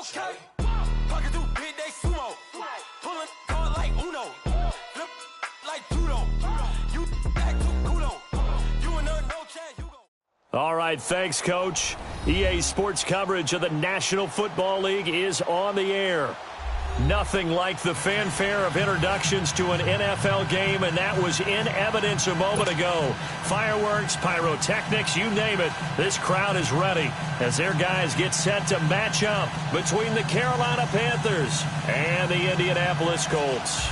Okay. Fucking through big day sumo. Pulling hard like Uno. Flip like judo. You back to kudo. You and no chance, you go. All right, thanks, Coach. EA Sports coverage of the National Football League is on the air. Nothing like the fanfare of introductions to an NFL game, and that was in evidence a moment ago. Fireworks, pyrotechnics, you name it. This crowd is ready as their guys get set to match up between the Carolina Panthers and the Indianapolis Colts.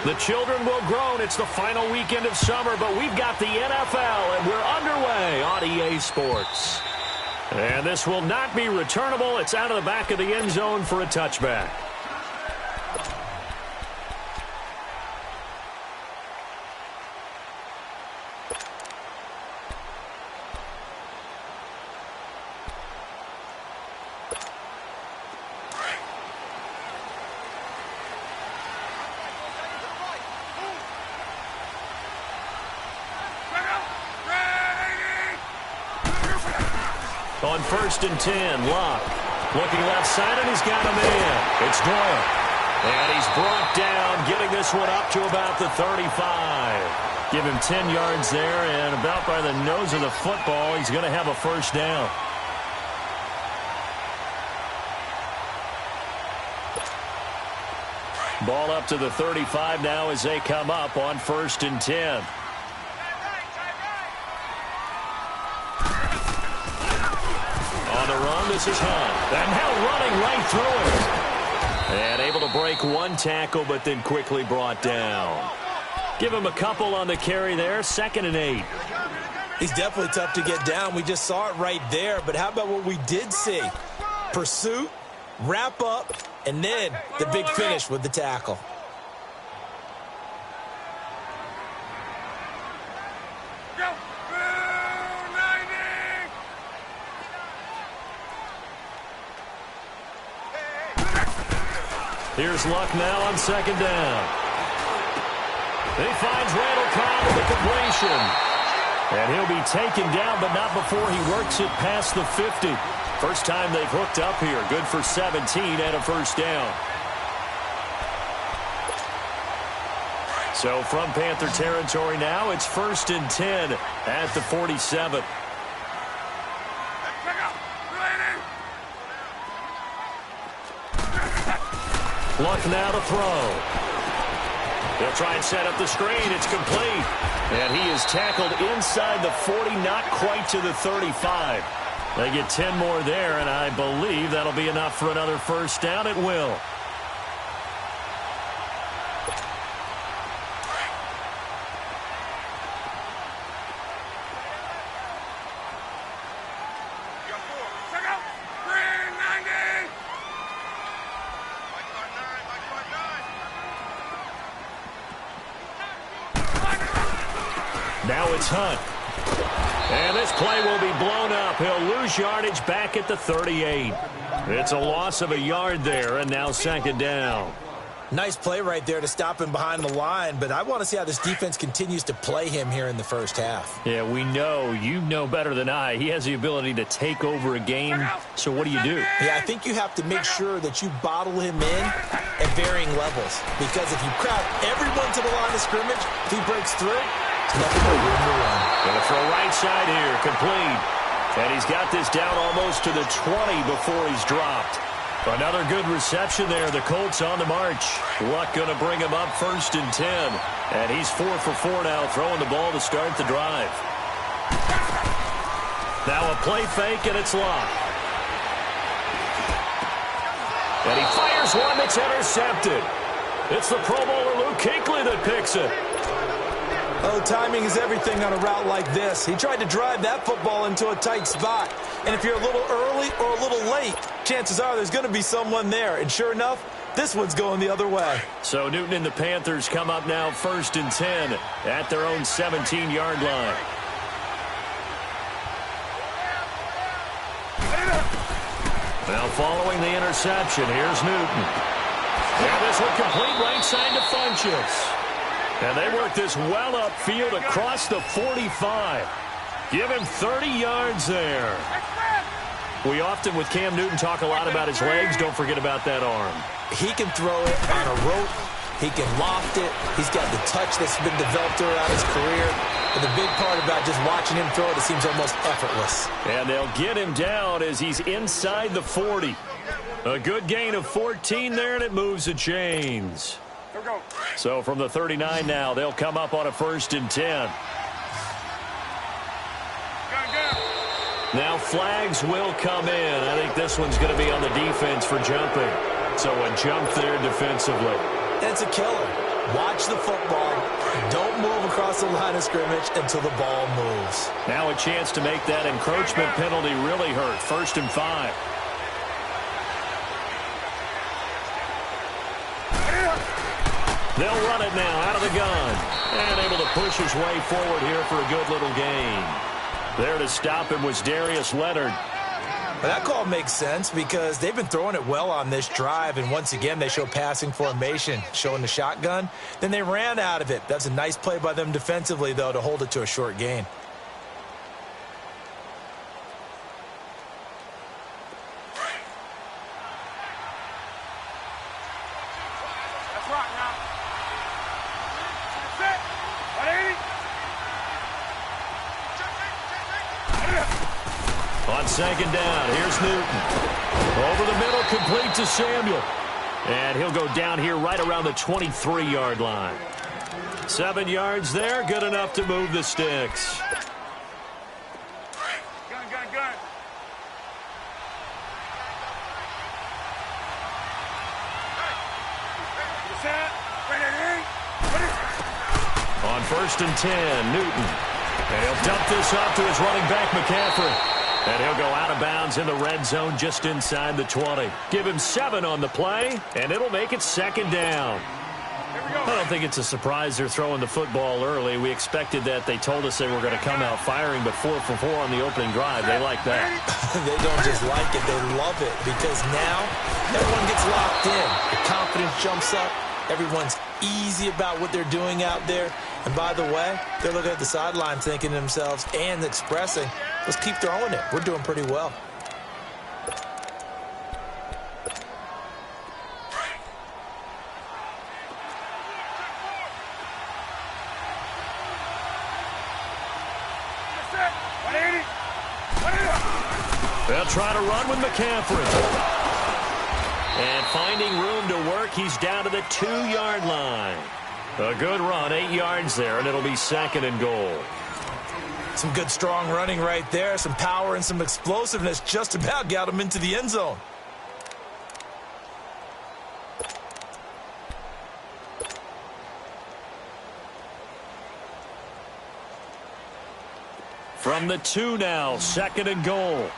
The children will groan. It's the final weekend of summer, but we've got the NFL, and we're underway on EA Sports. And this will not be returnable. It's out of the back of the end zone for a touchback. On 1st and 10, Locke. Looking left side, and he's got a man. It's Doyle. And he's brought down, getting this one up to about the 35. Give him 10 yards there, and about by the nose of the football, he's going to have a first down. Ball up to the 35 now as they come up on 1st and 10. This is Hunt. And now running right through it. And able to break one tackle, but then quickly brought down. Give him a couple on the carry there. 2nd and 8. He's definitely tough to get down. We just saw it right there. But how about what we did see? Pursuit, wrap up, and then the big finish with the tackle. Here's Luck now on 2nd down. He finds Randall Cobb with the completion. And he'll be taken down, but not before he works it past the 50. First time they've hooked up here. Good for 17 and a first down. So from Panther territory now, it's 1st and 10 at the 47. Luck now to throw. They'll try and set up the screen. It's complete. And he is tackled inside the 40, not quite to the 35. They get 10 more there, and I believe that'll be enough for another first down. It will. Now it's Hunt. And this play will be blown up. He'll lose yardage back at the 38. It's a loss of a yard there, and now 2nd down. Nice play right there to stop him behind the line, but I want to see how this defense continues to play him here in the first half. Yeah, we know. You know better than I. He has the ability to take over a game, so what do you do? Yeah, I think you have to make sure that you bottle him in at varying levels, because if you crowd everyone to the line of scrimmage, if he breaks through, it's nothing but room to run. Going to throw right side here, complete. And he's got this down almost to the 20 before he's dropped. Another good reception there. The Colts on the march. Luck going to bring him up 1st and 10. And he's 4 for 4 now, throwing the ball to start the drive. Now a play fake, and it's Luck. And he fires one that's intercepted. It's the Pro Bowler Luke Kuechly that picks it. Oh, timing is everything on a route like this. He tried to drive that football into a tight spot. And if you're a little early or a little late, chances are there's going to be someone there. And sure enough, this one's going the other way. So Newton and the Panthers come up now 1st and 10 at their own 17-yard line. Now following the interception, here's Newton. And this one complete right side to Funchess. And they work this well upfield across the 45. Give him 30 yards there. We often, with Cam Newton, talk a lot about his legs. Don't forget about that arm. He can throw it on a rope. He can loft it. He's got the touch that's been developed throughout his career. And the big part about just watching him throw it, it seems almost effortless. And they'll get him down as he's inside the 40. A good gain of 14 there, and it moves the chains. So from the 39 now, they'll come up on a 1st and 10. Now flags will come in. I think this one's going to be on the defense for jumping. So a jump there defensively. It's a killer. Watch the football. Don't move across the line of scrimmage until the ball moves. Now a chance to make that encroachment penalty really hurt. 1st and 5. They'll run it now out of the gun. And able to push his way forward here for a good little gain. There to stop him was Darius Leonard. But that call makes sense because they've been throwing it well on this drive, and once again they show passing formation, showing the shotgun. Then they ran out of it. That's a nice play by them defensively, though, to hold it to a short gain. On 2nd down, here's Newton. Over the middle, complete to Samuel. And he'll go down here right around the 23-yard line. 7 yards there, good enough to move the sticks. On 1st and 10, Newton. And he'll dump this off to his running back, McCaffrey. And he'll go out of bounds in the red zone just inside the 20. Give him 7 on the play, and it'll make it 2nd down. I don't think it's a surprise they're throwing the football early. We expected that. They told us they were going to come out firing, but 4 for 4 on the opening drive. They like that. They don't just like it. They love it because now everyone gets locked in. The confidence jumps up. Everyone's easy about what they're doing out there. And by the way, they're looking at the sideline thinking to themselves and expressing, let's keep throwing it. We're doing pretty well. They'll try to run with McCaffrey. And finding room to work, he's down to the 2-yard line. A good run, 8 yards there, and it'll be 2nd and goal. Some good strong running right there. Some power and some explosiveness just about got him into the end zone. From the 2 now, 2nd and goal.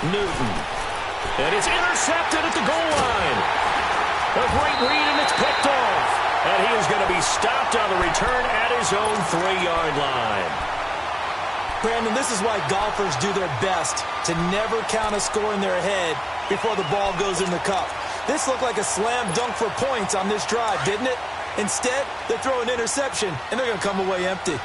Newton. And it's intercepted at the goal line. A great read, and it's picked off. And he is going to be stopped on the return at his own 3-yard line. Brandon, this is why golfers do their best to never count a score in their head before the ball goes in the cup. This looked like a slam dunk for points on this drive, didn't it? Instead, they throw an interception, and they're going to come away empty.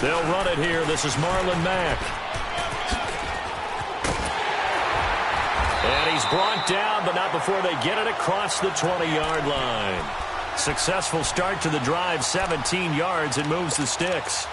They'll run it here. This is Marlon Mack. And he's brought down, but not before they get it across the 20-yard line. Successful start to the drive, 17 yards, and moves the sticks.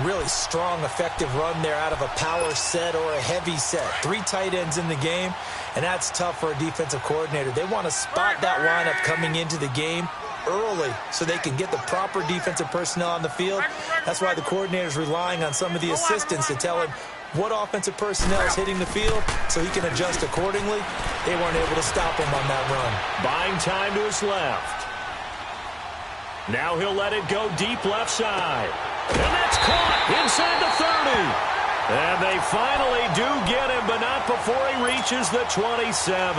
Really strong, effective run there out of a power set or a heavy set. 3 tight ends in the game, and that's tough for a defensive coordinator. They want to spot that lineup coming into the game early so they can get the proper defensive personnel on the field. That's why the coordinator's relying on some of the assistants to tell him what offensive personnel is hitting the field so he can adjust accordingly. They weren't able to stop him on that run. Buying time to his left. Now he'll let it go deep left side. And that's caught inside the 30. And they finally do get him, but not before he reaches the 27.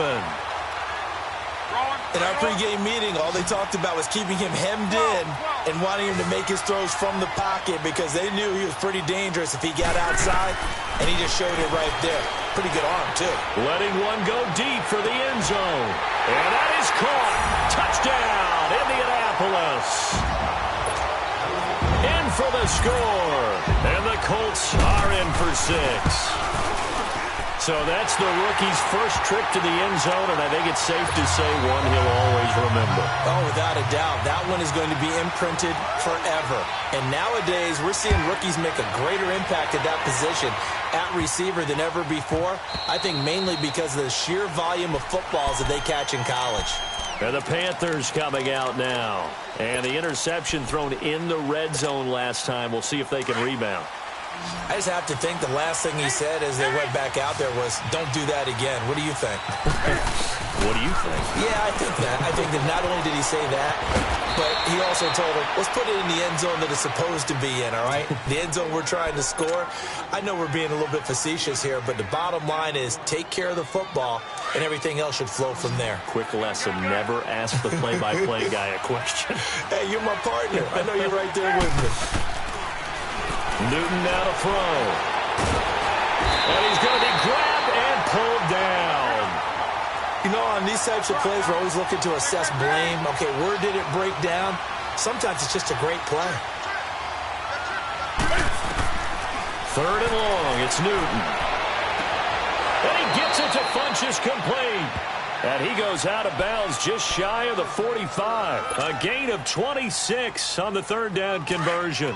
In our pregame meeting, all they talked about was keeping him hemmed in and wanting him to make his throws from the pocket because they knew he was pretty dangerous if he got outside, and he just showed it right there. Pretty good arm, too. Letting one go deep for the end zone. And that is caught. Touchdown, Indianapolis. In for the score. And the Colts are in for 6. So that's the rookie's first trip to the end zone, and I think it's safe to say one he'll always remember. Oh, without a doubt. That one is going to be imprinted forever. And nowadays, we're seeing rookies make a greater impact at that position at receiver than ever before. I think mainly because of the sheer volume of footballs that they catch in college. And the Panthers coming out now. And the interception thrown in the red zone last time. We'll see if they can rebound. I just have to think the last thing he said as they went back out there was, don't do that again. What do you think? What do you think? Yeah, I think that. I think that not only did he say that, but he also told him, let's put it in the end zone that it's supposed to be in, all right? The end zone we're trying to score. I know we're being a little bit facetious here, but the bottom line is take care of the football, and everything else should flow from there. Quick lesson, never ask the play-by-play guy a question. Hey, you're my partner. I know you're right there with me. Newton now to throw. And he's going to be grabbed and pulled down. You know, on these types of plays, we're always looking to assess blame. Okay, where did it break down? Sometimes it's just a great play. Third and long, it's Newton. And he gets it to Funchess complete. And he goes out of bounds just shy of the 45. A gain of 26 on the third down conversion.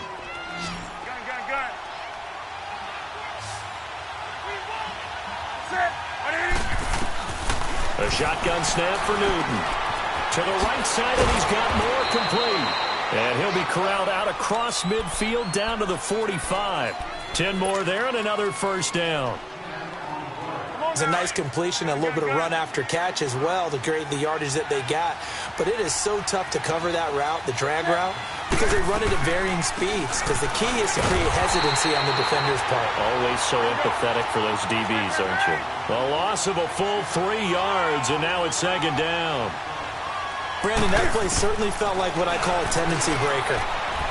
A shotgun snap for Newton. To the right side, and he's got more complete. And he'll be corralled out across midfield down to the 45. 10 more there and another first down. It's a nice completion, a little bit of run after catch as well to create the yardage that they got. But it is so tough to cover that route, the drag route, because they run it at varying speeds. Because the key is to create hesitancy on the defender's part. Always so empathetic for those DBs, aren't you? A loss of a full 3 yards, and now it's second down. Brandon, that play certainly felt like what I call a tendency breaker.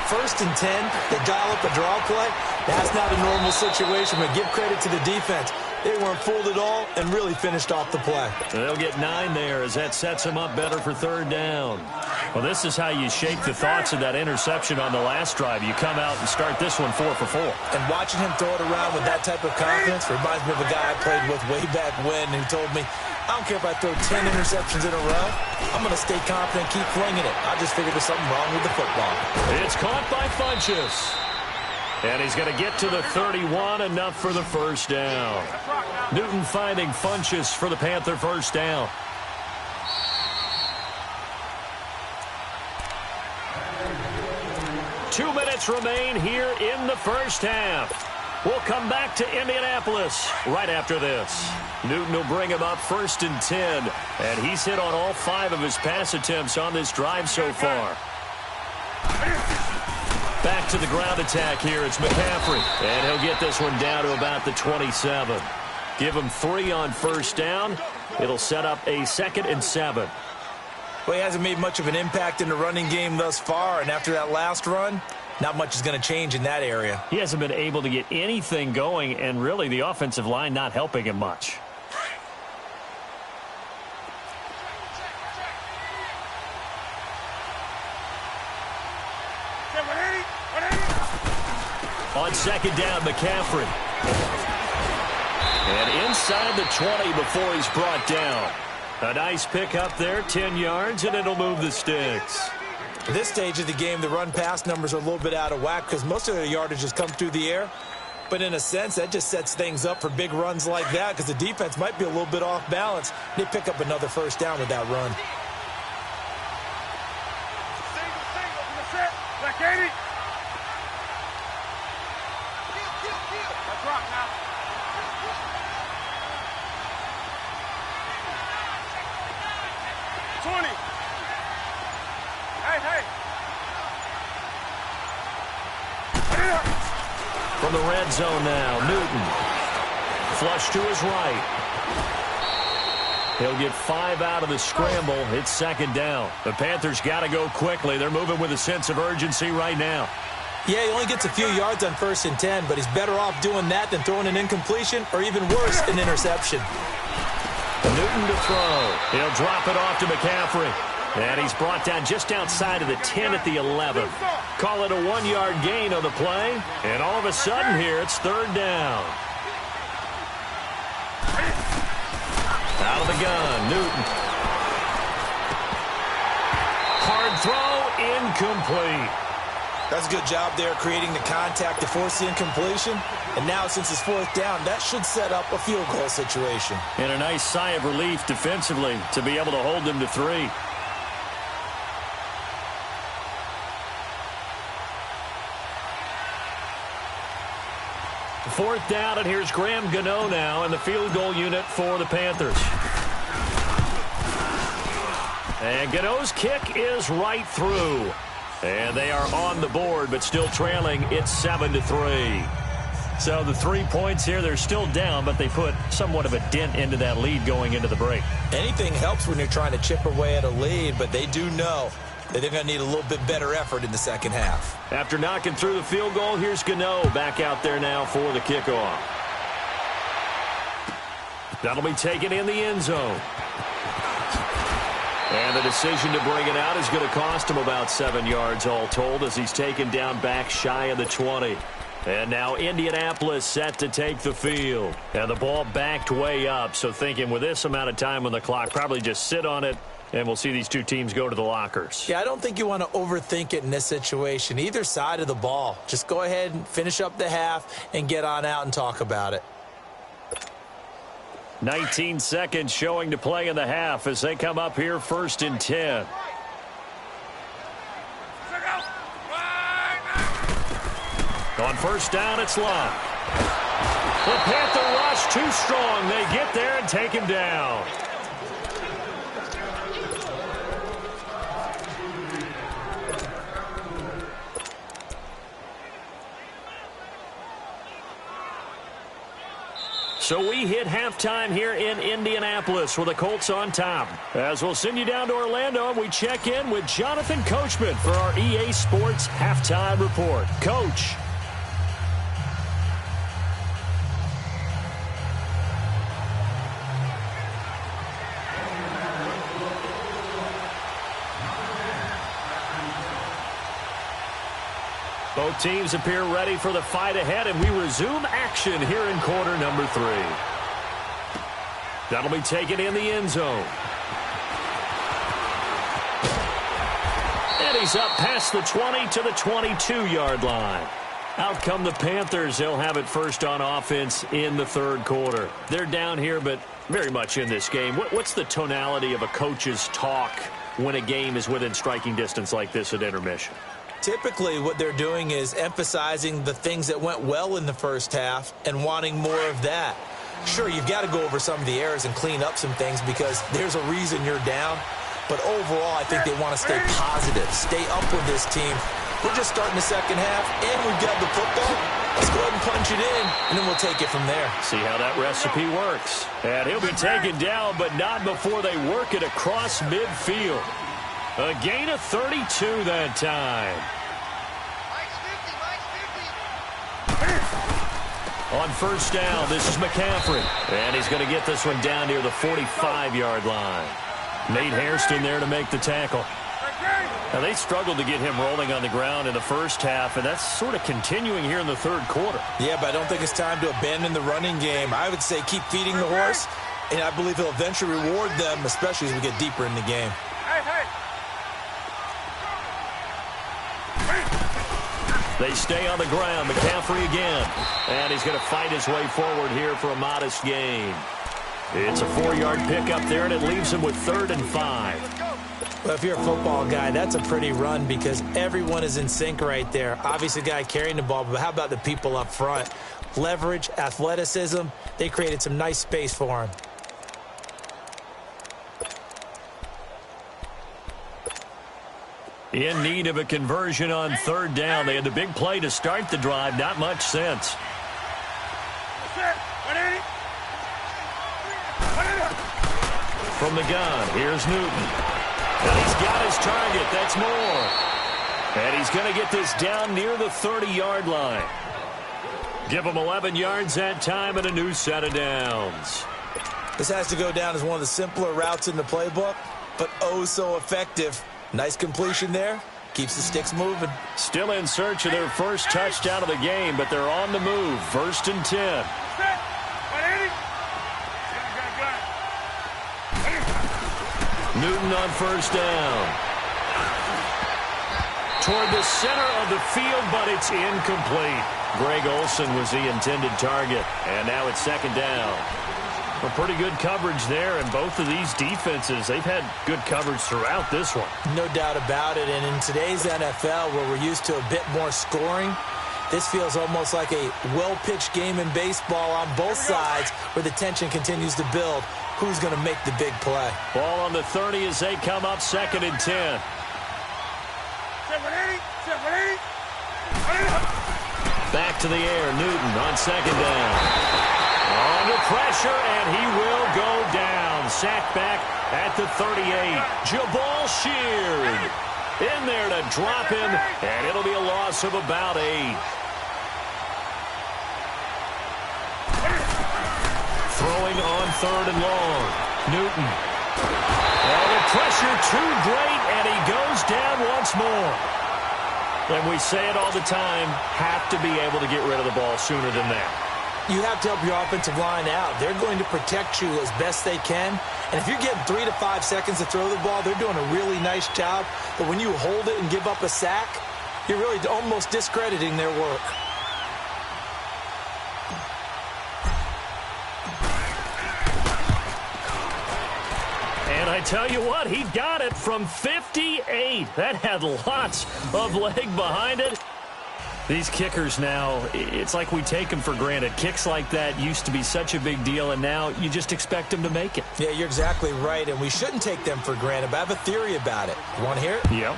First and 10, they dial up a draw play. That's not a normal situation, but give credit to the defense. They weren't fooled at all and really finished off the play. They'll get 9 there as that sets them up better for third down. Well, this is how you shake the thoughts of that interception on the last drive. You come out and start this one 4 for 4. And watching him throw it around with that type of confidence reminds me of a guy I played with way back when who told me, I don't care if I throw 10 interceptions in a row. I'm going to stay confident, keep flinging it. I just figured there's something wrong with the football. It's caught by Funchess. And he's going to get to the 31, enough for the first down. Newton finding Funchess for the Panther first down. Two minutes remain here in the first half. We'll come back to Indianapolis right after this. Newton will bring him up first and 10, and he's hit on all 5 of his pass attempts on this drive so far. Back to the ground attack here. It's McCaffrey. And he'll get this one down to about the 27. Give him 3 on first down. It'll set up a 2nd and 7. Well, he hasn't made much of an impact in the running game thus far. And after that last run, not much is going to change in that area. He hasn't been able to get anything going. And really, the offensive line not helping him much. On second down, McCaffrey. And inside the 20 before he's brought down. A nice pick up there, 10 yards, and it'll move the sticks. At this stage of the game, the run-pass numbers are a little bit out of whack because most of their yardage has come through the air. But in a sense, that just sets things up for big runs like that because the defense might be a little bit off balance. They pick up another first down with that run. Black 80. Rock now. 20. Hey. From the red zone now, Newton. Flush to his right. He'll get 5 out of the scramble. It's second down. The Panthers got to go quickly. They're moving with a sense of urgency right now. Yeah, he only gets a few yards on 1st and 10, but he's better off doing that than throwing an incompletion or even worse, an interception. Newton to throw. He'll drop it off to McCaffrey. And he's brought down just outside of the 10 at the 11. Call it a 1-yard gain on the play. And all of a sudden here, it's 3rd down. Out of the gun, Newton. Hard throw, incomplete. That's a good job there creating the contact to force the incompletion. And now since it's 4th down, that should set up a field goal situation. And a nice sigh of relief defensively to be able to hold them to 3. Fourth down, and here's Graham Gano now in the field goal unit for the Panthers. And Gano's kick is right through. And they are on the board, but still trailing. It's 7-3. So the 3 points here, they're still down, but they put somewhat of a dent into that lead going into the break. Anything helps when you're trying to chip away at a lead, but they do know that they're going to need a little bit better effort in the second half. After knocking through the field goal, here's Gano back out there now for the kickoff. That'll be taken in the end zone. And the decision to bring it out is going to cost him about 7 yards all told as he's taken down back shy of the 20. And now Indianapolis set to take the field. And the ball backed way up, so thinking with this amount of time on the clock, probably just sit on it, and we'll see these two teams go to the lockers. Yeah, I don't think you want to overthink it in this situation. Either side of the ball. Just go ahead and finish up the half and get on out and talk about it. 19 seconds showing to play in the half as they come up here 1st and 10. On 1st down, it's Locke. The Panther rush too strong. They get there and take him down. So we hit halftime here in Indianapolis with the Colts on top. As we'll send you down to Orlando, and we check in with Jonathan Coachman for our EA Sports Halftime Report. Coach. Both teams appear ready for the fight ahead, and we resume action here in quarter number 3. That'll be taken in the end zone. And he's up past the 20 to the 22-yard line. Out come the Panthers. They'll have it first on offense in the 3rd quarter. They're down here, but very much in this game. What's the tonality of a coach's talk when a game is within striking distance like this at intermission? Typically, what they're doing is emphasizing the things that went well in the first half and wanting more of that. Sure, you've got to go over some of the errors and clean up some things because there's a reason you're down. But overall, I think they want to stay positive, stay up with this team. We're just starting the second half, and we've got the football. Let's go ahead and punch it in, and then we'll take it from there. See how that recipe works. And he'll be taken down, but not before they work it across midfield. A gain of 32 that time. On 1st down, this is McCaffrey. And he's going to get this one down near the 45-yard line. Nate Hairston there to make the tackle. Now, they struggled to get him rolling on the ground in the first half, and that's sort of continuing here in the 3rd quarter. Yeah, but I don't think it's time to abandon the running game. I would say keep feeding the horse, and I believe he'll eventually reward them, especially as we get deeper in the game. They stay on the ground. McCaffrey again. And he's going to fight his way forward here for a modest gain. It's a 4-yard pickup there, and it leaves him with 3rd and 5. Well, if you're a football guy, that's a pretty run because everyone is in sync right there. Obviously, the guy carrying the ball, but how about the people up front? Leverage, athleticism, they created some nice space for him. In need of a conversion on 3rd down. They had the big play to start the drive. Not much sense. From the gun, here's Newton. And he's got his target. That's more. And he's going to get this down near the 30-yard line. Give him 11 yards that time and a new set of downs. This has to go down as one of the simpler routes in the playbook, but oh so effective. Nice completion there. Keeps the sticks moving. Still in search of their first touchdown of the game, but they're on the move. 1st and 10. Newton on 1st down. Toward the center of the field, but it's incomplete. Greg Olsen was the intended target, and now it's 2nd down. A pretty good coverage there, and both of these defenses, they've had good coverage throughout this one. No doubt about it, and in today's NFL, where we're used to a bit more scoring, this feels almost like a well-pitched game in baseball on both sides, where the tension continues to build. Who's going to make the big play? Ball on the 30 as they come up 2nd and 10. Back to the air, Newton on 2nd down. Under pressure, and he will go down. Sacked back at the 38. Jabal Sheard in there to drop him, and it'll be a loss of about 8. Throwing on 3rd and long. Newton. Oh, the pressure too great, and he goes down once more. And we say it all the time, have to be able to get rid of the ball sooner than that. You have to help your offensive line out. They're going to protect you as best they can. And if you're getting 3 to 5 seconds to throw the ball, they're doing a really nice job. But when you hold it and give up a sack, you're really almost discrediting their work. And I tell you what, he got it from 58. That had lots of leg behind it. These kickers now, it's like we take them for granted. Kicks like that used to be such a big deal, and now you just expect them to make it. Yeah, you're exactly right, and we shouldn't take them for granted, but I have a theory about it. You want to hear it? Yep.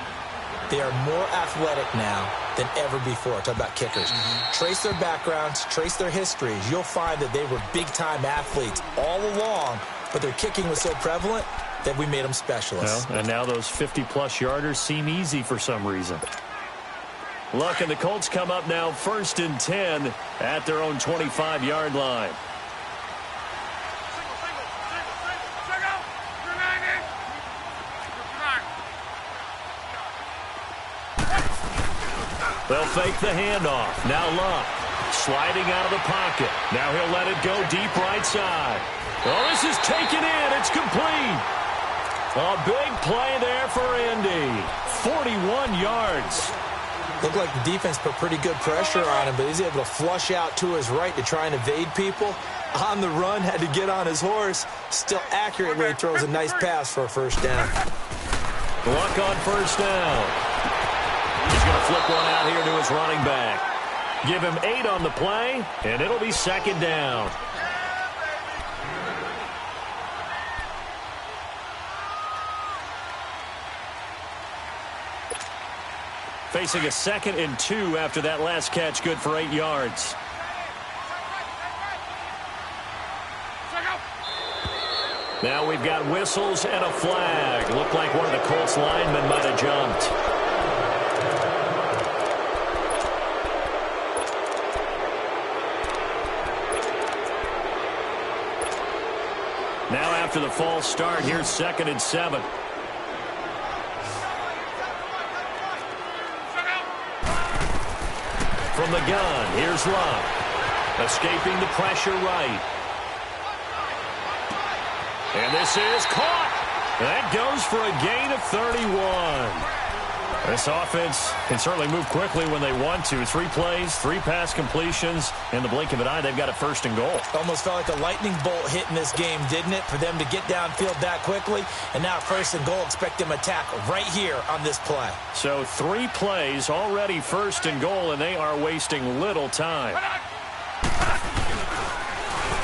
They are more athletic now than ever before. Talk about kickers. Trace their backgrounds, trace their histories. You'll find that they were big-time athletes all along, but their kicking was so prevalent that we made them specialists. Well, and now those 50-plus yarders seem easy for some reason. Look, and the Colts come up now 1st and 10 at their own 25-yard line. They'll fake the handoff. Now Luck sliding out of the pocket. Now he'll let it go deep right side. Oh, this is taken in. It's complete. A big play there for Indy. 41 yards. Looked like the defense put pretty good pressure on him, but he's able to flush out to his right to try and evade people. On the run, had to get on his horse. Still accurately throws a nice pass for a 1st down. Luck on 1st down. He's going to flip one out here to his running back. Give him 8 on the play, and it'll be 2nd down. Facing a 2nd and 2 after that last catch, good for 8 yards. Now we've got whistles and a flag. Looked like one of the Colts linemen might have jumped. Now after the false start, here's 2nd and 7. From the gun, here's Luck. Escaping the pressure right. And this is caught. That goes for a gain of 31. This offense can certainly move quickly when they want to. 3 plays, 3 pass completions. In the blink of an eye, they've got a 1st and goal. Almost felt like a lightning bolt hit in this game, didn't it? For them to get downfield that quickly. And now 1st and goal, expect them to attack right here on this play. So 3 plays, already 1st and goal, and they are wasting little time.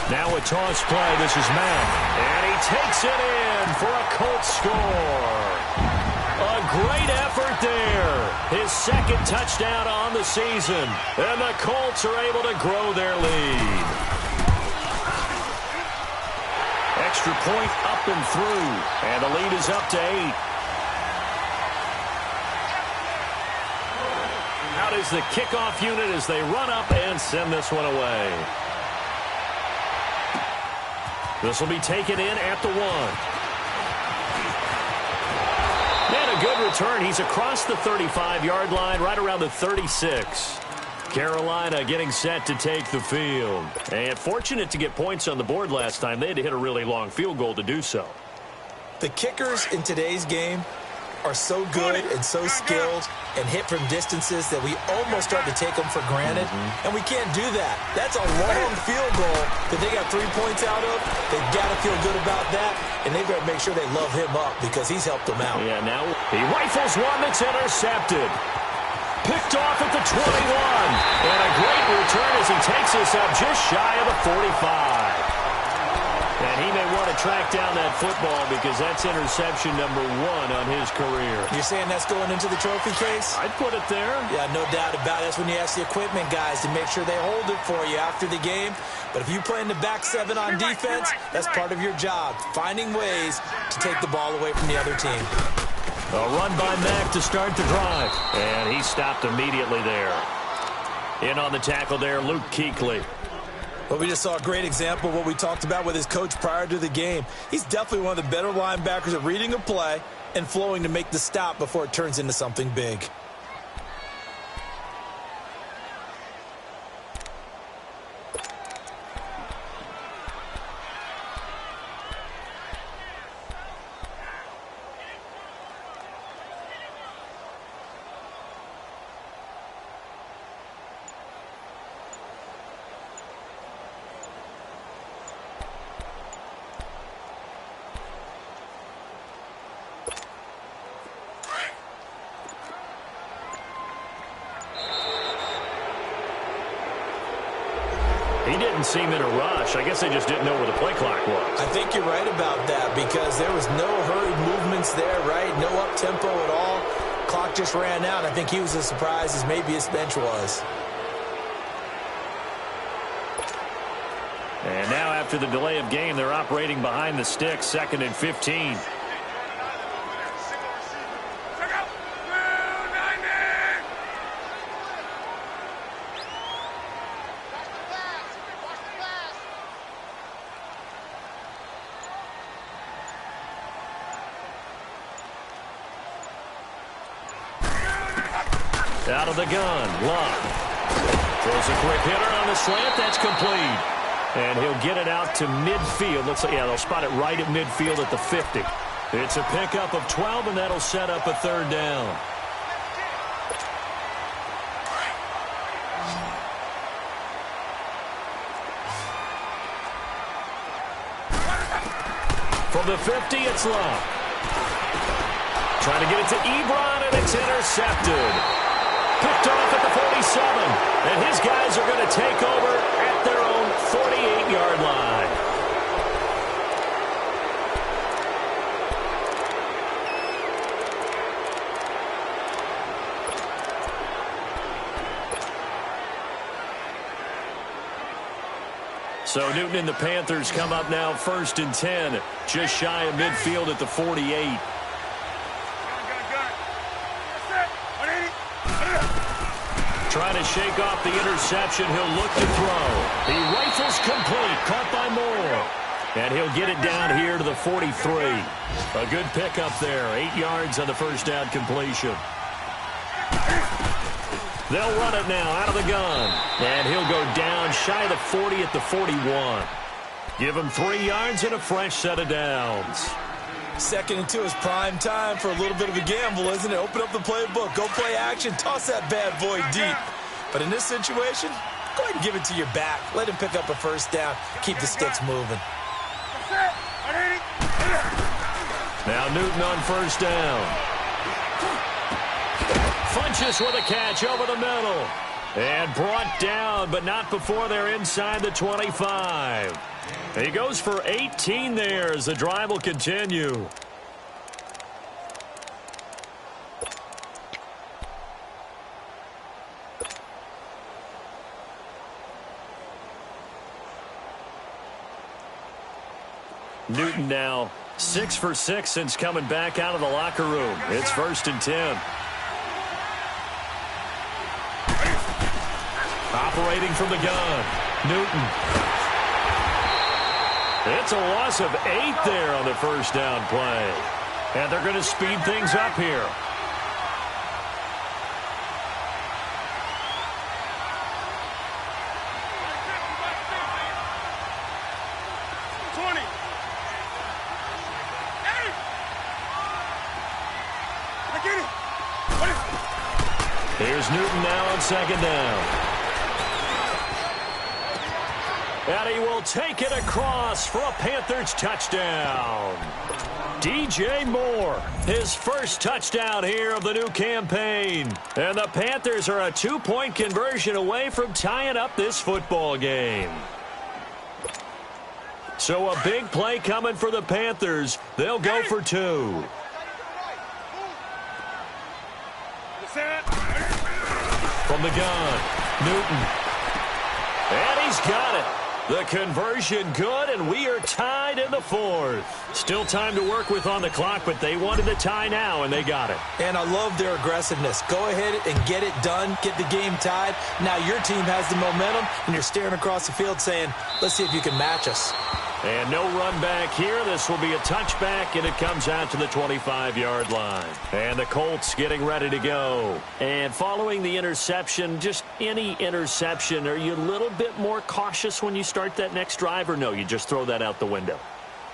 Now a toss play. This is Matt. And he takes it in for a Colts score. A great effort there. His 2nd touchdown on the season. And the Colts are able to grow their lead. extra point up and through. And the lead is up to 8. Out is the kickoff unit as they run up and send this one away. This will be taken in at the 1. And a good return. He's across the 35-yard line, right around the 36. Carolina getting set to take the field. And fortunate to get points on the board last time. They had to hit a really long field goal to do so. The kickers in today's game are so good and so skilled and hit from distances that we almost start to take them for granted. And we can't do that. That's a long field goal that they got 3 points out of. They've got to feel good about that, and they've got to make sure they love him up because he's helped them out. Yeah, now he rifles one that's intercepted. Picked off at the 21. And a great return as he takes us up just shy of the 45. And he may want to track down that football because that's interception number 1 on his career. You're saying that's going into the trophy case? I'd put it there. Yeah, no doubt about it. That's when you ask the equipment guys to make sure they hold it for you after the game. But if you play in the back 7 on defense, that's part of your job, finding ways to take the ball away from the other team. A run by Mack to start the drive. And he stopped immediately there. In on the tackle there, Luke Kuechly. Well, we just saw a great example of what we talked about with his coach prior to the game. He's definitely one of the better linebackers at reading a play and flowing to make the stop before it turns into something big. He didn't seem in a rush. I guess they just didn't know where the play clock was. I think you're right about that because there was no hurried movements there, right? No up-tempo at all. Clock just ran out. I think he was as surprised as maybe his bench was. And now after the delay of game, they're operating behind the sticks, 2nd and 15. Out of the gun, Love. Throws a quick hitter on the slant. That's complete. And he'll get it out to midfield. Looks like, yeah, they'll spot it right at midfield at the 50. It's a pickup of 12, and that'll set up a 3rd down. From the 50, it's Love. Trying to get it to Ebron, and it's intercepted. Picked off at the 47, and his guys are going to take over at their own 48-yard line. So Newton and the Panthers come up now 1st and 10, just shy of midfield at the 48. Trying to shake off the interception. He'll look to throw. He rifles complete. Caught by Moore. And he'll get it down here to the 43. A good pickup there. 8 yards on the first down completion. They'll run it now out of the gun. And he'll go down shy of the 40 at the 41. Give him 3 yards and a fresh set of downs. 2nd and 2 is prime time for a little bit of a gamble, isn't it? Open up the playbook, go play action, toss that bad boy deep. But in this situation, go ahead and give it to your back. Let him pick up a 1st down. Keep the sticks moving. Now Newton on 1st down. Funches with a catch over the middle. And brought down, but not before they're inside the 25. He goes for 18 there as the drive will continue. Newton now 6 for 6 since coming back out of the locker room. It's 1st and 10. Operating from the gun, Newton. It's a loss of 8 there on the first down play. And they're going to speed things up here. Here's Newton now on 2nd down. And he will take it across for a Panthers touchdown. DJ Moore, his first touchdown here of the new campaign. And the Panthers are a 2-point conversion away from tying up this football game. So a big play coming for the Panthers. They'll go for 2. From the gun, Newton. And he's got it. The conversion good, and we are tied in the 4th. Still time to work with on the clock, but they wanted the tie now, and they got it. And I love their aggressiveness. Go ahead and get it done, get the game tied. Now your team has the momentum, and you're staring across the field saying, let's see if you can match us. And no run back here. This will be a touchback, and it comes out to the 25-yard line. And the Colts getting ready to go. And following the interception, just any interception, are you a little bit more cautious when you start that next drive, or no, you just throw that out the window?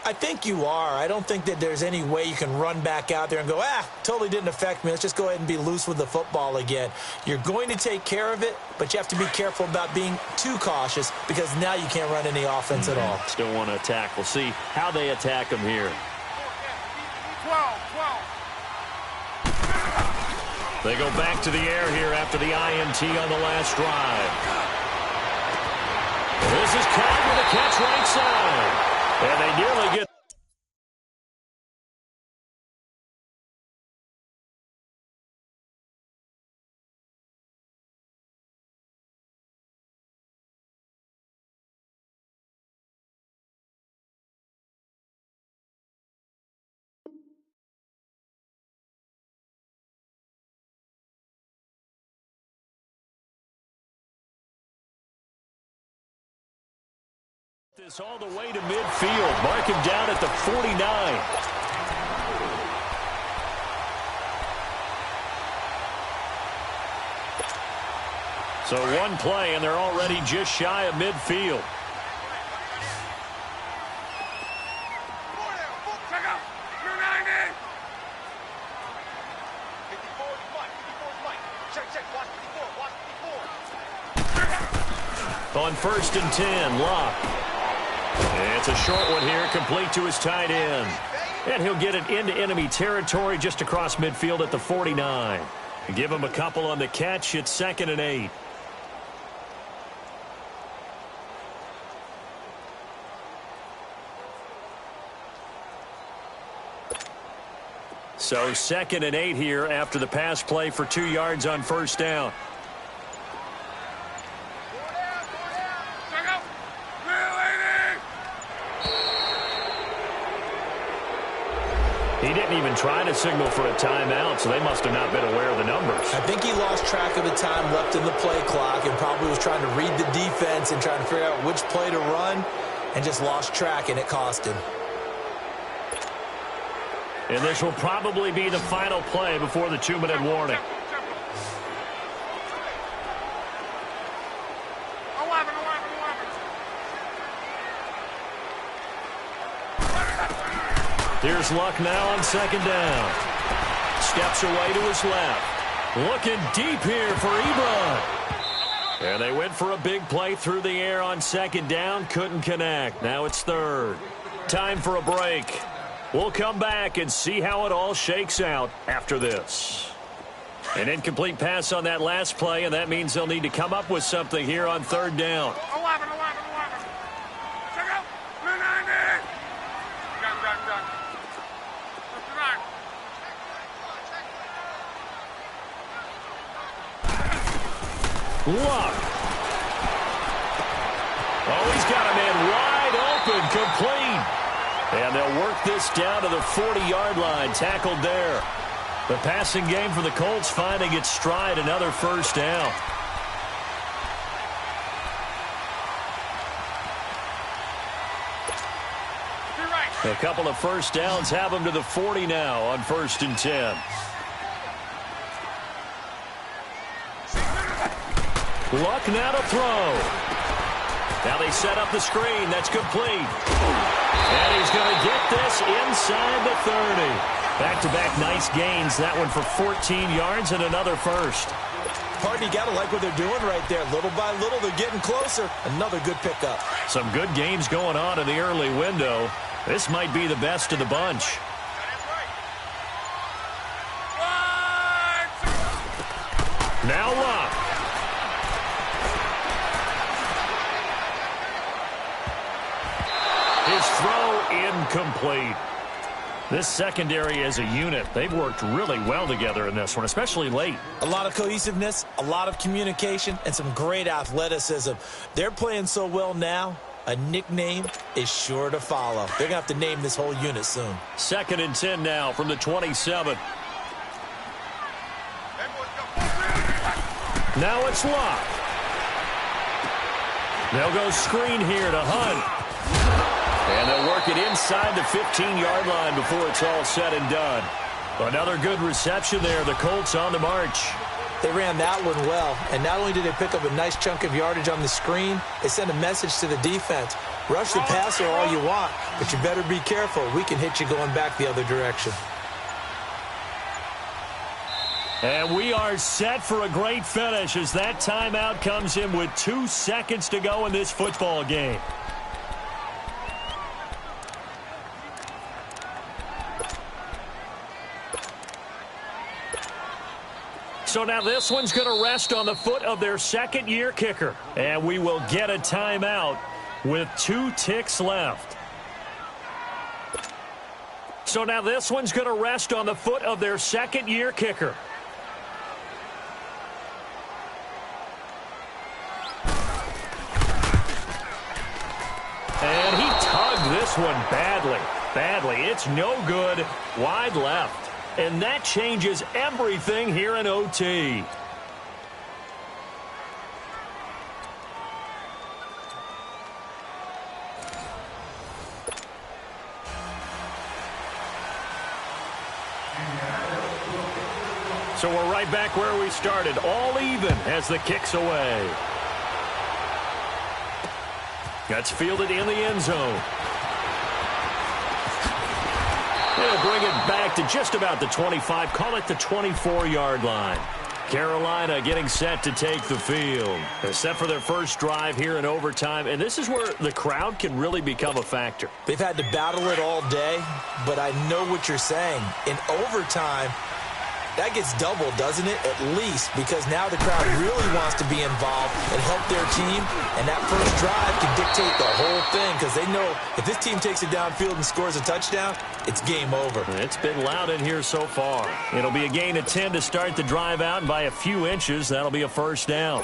I think you are. I don't think that there's any way you can run back out there and go, totally didn't affect me. Let's just go ahead and be loose with the football again. You're going to take care of it, but you have to be careful about being too cautious because now you can't run any offense at all. Still want to attack. We'll see how they attack them here. 12. They go back to the air here after the INT on the last drive. This is Cobb with a catch right side. And they nearly get... this all the way to midfield. Mark him down at the 49. So one play, and they're already just shy of midfield. On 1st and 10, Locke. It's a short one here, complete to his tight end. And he'll get it into enemy territory just across midfield at the 49. Give him a couple on the catch. It's 2nd and 8. So 2nd and 8 here after the pass play for 2 yards on 1st down. He didn't even try to signal for a timeout, so they must have not been aware of the numbers. I think he lost track of the time left in the play clock and probably was trying to read the defense and trying to figure out which play to run and just lost track, and it cost him. And this will probably be the final play before the 2-minute warning. Here's Luck now on 2nd down. Steps away to his left. Looking deep here for Ebron. And they went for a big play through the air on 2nd down. Couldn't connect. Now it's 3rd. Time for a break. We'll come back and see how it all shakes out after this. An incomplete pass on that last play, and that means they'll need to come up with something here on 3rd down. 11. Luck. Oh, he's got a man wide open, complete. And they'll work this down to the 40-yard line, tackled there. The passing game for the Colts finding its stride, another first down. A couple of first downs have them to the 40 now on 1st and 10. Luck now to throw. Now they set up the screen. That's complete. And he's going to get this inside the 30. Back-to-back nice gains. That one for 14 yards and another first. Pardon, you got to like what they're doing right there. Little by little, they're getting closer. Another good pickup. Some good games going on in the early window. This might be the best of the bunch. Now Luck. His throw incomplete. This secondary as a unit, they've worked really well together in this one, especially late. A lot of cohesiveness, a lot of communication, and some great athleticism. They're playing so well now, a nickname is sure to follow. They're going to have to name this whole unit soon. 2nd and 10 now from the 27. Now it's Luck. They'll go screen here to Hunt. And they'll work it inside the 15-yard line before it's all said and done. Another good reception there. The Colts on the march. They ran that one well, and not only did they pick up a nice chunk of yardage on the screen, they sent a message to the defense. Rush the passer all you want, but you better be careful. We can hit you going back the other direction. And we are set for a great finish as that timeout comes in with 2 seconds to go in this football game. So now this one's going to rest on the foot of their second-year kicker. And we will get a timeout with 2 ticks left. So now this one's going to rest on the foot of their second-year kicker. And he tugged this one badly. It's no good. Wide left. And that changes everything here in OT. So we're right back where we started, all even as the kick's away. That's fielded in the end zone. They'll bring it back to just about the 25, call it the 24-yard line. Carolina getting set to take the field. They're set for their first drive here in overtime, and this is where the crowd can really become a factor. They've had to battle it all day, but I know what you're saying. In overtime, that gets doubled, doesn't it? At least, because now the crowd really wants to be involved and help their team, and that first drive can dictate the whole thing because they know if this team takes it downfield and scores a touchdown, it's game over. It's been loud in here so far. It'll be a gain of 10 to start the drive out, and by a few inches, that'll be a first down.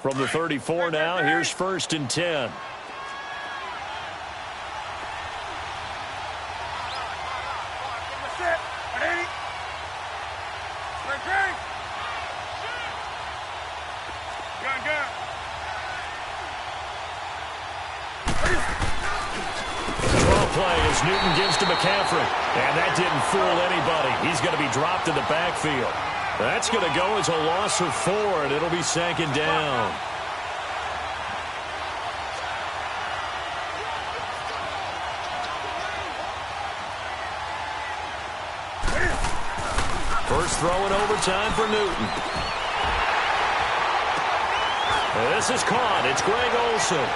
From the 34 now, here's 1st and 10. Play as Newton gives to McCaffrey. And that didn't fool anybody. He's going to be dropped in the backfield. That's going to go as a loss of 4, and it'll be 2nd down. First throw in overtime for Newton. This is caught. It's Greg Olsen.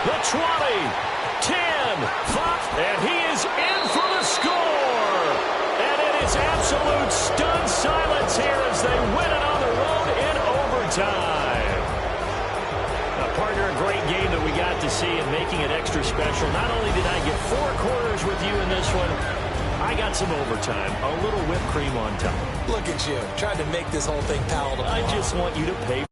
The 20. 10, 5, and he is in for the score. And it is absolute stunned silence here as they win it on the road in overtime. Now, partner, a great game that we got to see and making it extra special. Not only did I get 4 quarters with you in this one, I got some overtime, a little whipped cream on top. Look at you, trying to make this whole thing palatable. I just want you to pay